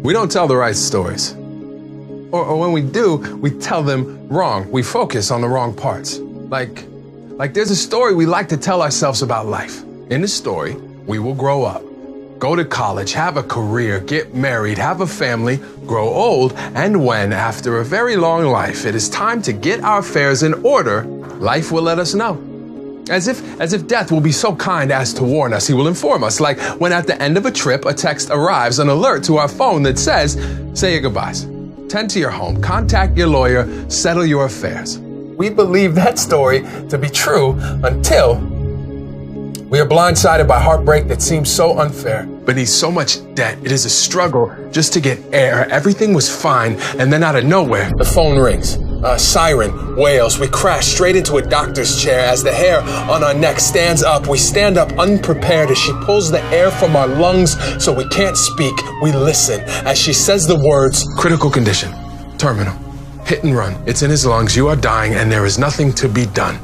We don't tell the right stories. Or when we do, we tell them wrong. We focus on the wrong parts. Like there's a story we like to tell ourselves about life. In the story, we will grow up, go to college, have a career, get married, have a family, grow old, and when, after a very long life, it is time to get our affairs in order, life will let us know. As if death will be so kind as to warn us, he will inform us, like when at the end of a trip, a text arrives, an alert to our phone that says, say your goodbyes, tend to your home, contact your lawyer, settle your affairs. We believe that story to be true until we are blindsided by heartbreak that seems so unfair. Beneath so much debt, it is a struggle just to get air. Everything was fine, and then out of nowhere, the phone rings. A siren wails. We crash straight into a doctor's chair. As the hair on our neck stands up, we stand up unprepared as she pulls the air from our lungs so we can't speak. We listen as she says the words, critical condition, terminal, hit and run. It's in his lungs. You are dying, and there is nothing to be done.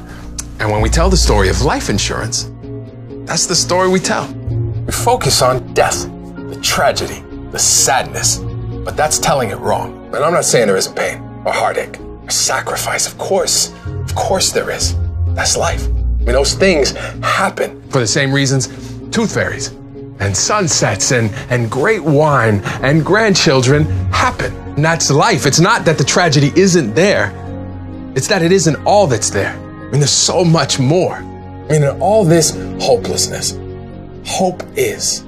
And when we tell the story of life insurance, that's the story we tell. We focus on death, the tragedy, the sadness, but that's telling it wrong. And I'm not saying there isn't pain or heartache or sacrifice. Of course there is. That's life. I mean, those things happen for the same reasons tooth fairies and sunsets and great wine and grandchildren happen. And that's life. It's not that the tragedy isn't there. It's that it isn't all that's there. I mean, there's so much more. I mean, in all this hopelessness, hope is.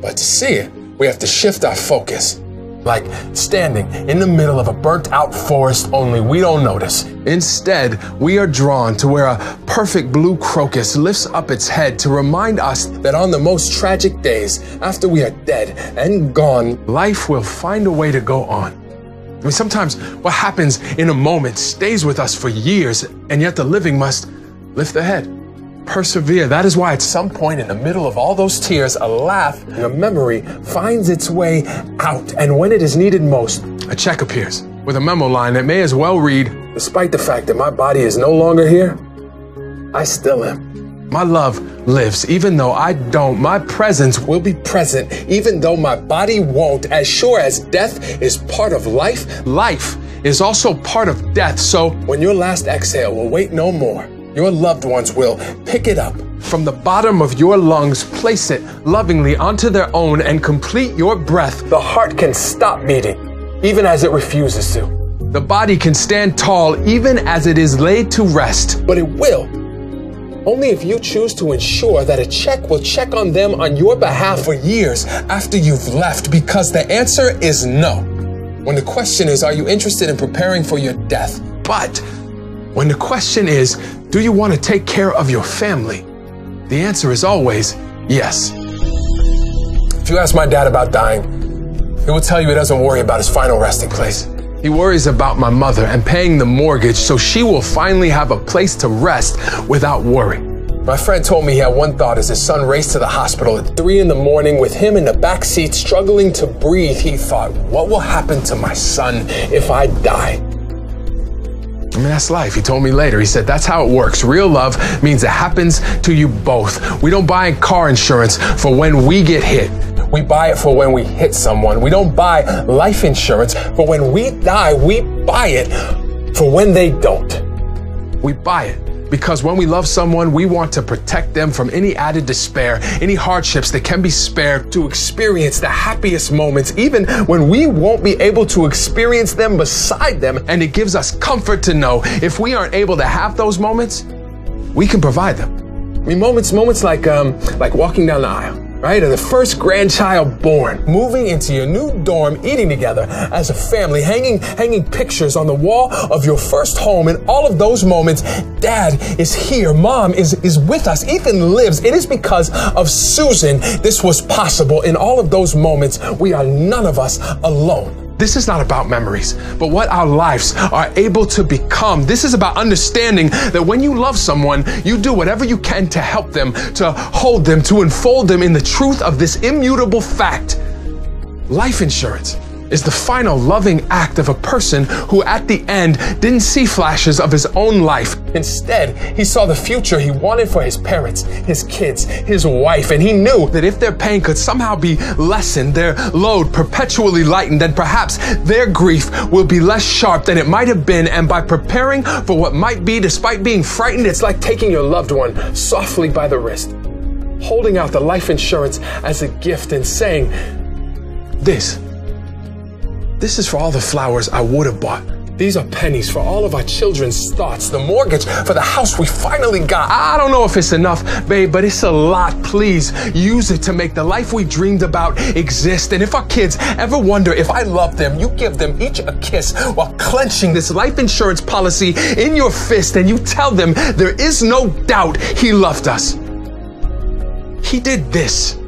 But to see it, we have to shift our focus. Like standing in the middle of a burnt-out forest, only we don't notice. Instead, we are drawn to where a perfect blue crocus lifts up its head to remind us that on the most tragic days, after we are dead and gone, life will find a way to go on. I mean, sometimes what happens in a moment stays with us for years, and yet the living must lift the head. Persevere. That is why at some point in the middle of all those tears, a laugh, a memory finds its way out. And when it is needed most, a check appears with a memo line that may as well read, despite the fact that my body is no longer here, I still am. My love lives. Even though I don't, my presence will be present. Even though my body won't. As sure as death is part of life, life is also part of death. So when your last exhale will wait no more, your loved ones will pick it up from the bottom of your lungs, place it lovingly onto their own, and complete your breath. The heart can stop beating, even as it refuses to. The body can stand tall, even as it is laid to rest. But it will, only if you choose to ensure that a check will check on them on your behalf for years after you've left, because the answer is no. When the question is, are you interested in preparing for your death? But when the question is, do you want to take care of your family? The answer is always yes. If you ask my dad about dying, he will tell you he doesn't worry about his final resting place. He worries about my mother and paying the mortgage so she will finally have a place to rest without worry. My friend told me he had one thought as his son raced to the hospital at 3 a.m. with him in the back seat struggling to breathe. He thought, what will happen to my son if I die? I mean, that's life. He told me later. He said, that's how it works. Real love means it happens to you both. We don't buy car insurance for when we get hit. We buy it for when we hit someone. We don't buy life insurance for when we die. We buy it for when they don't. We buy it because when we love someone, we want to protect them from any added despair, any hardships that can be spared, to experience the happiest moments, even when we won't be able to experience them beside them. And it gives us comfort to know if we aren't able to have those moments, we can provide them. I mean, moments like walking down the aisle, right? Or the first grandchild born, moving into your new dorm, eating together as a family, hanging pictures on the wall of your first home. In all of those moments, Dad is here, Mom is with us, Ethan lives. It is because of Susan this was possible. In all of those moments, we are none of us alone. This is not about memories, but what our lives are able to become. This is about understanding that when you love someone, you do whatever you can to help them, to hold them, to enfold them in the truth of this immutable fact. Life insurance is the final loving act of a person who at the end didn't see flashes of his own life. Instead, he saw the future he wanted for his parents, his kids, his wife, and he knew that if their pain could somehow be lessened, their load perpetually lightened, then perhaps their grief will be less sharp than it might have been. And by preparing for what might be, despite being frightened, it's like taking your loved one softly by the wrist, holding out the life insurance as a gift and saying, This is for all the flowers I would have bought. These are pennies for all of our children's thoughts, the mortgage for the house we finally got. I don't know if it's enough, babe, but it's a lot. Please use it to make the life we dreamed about exist. And if our kids ever wonder if I love them, you give them each a kiss while clenching this life insurance policy in your fist, and you tell them there is no doubt he loved us. He did this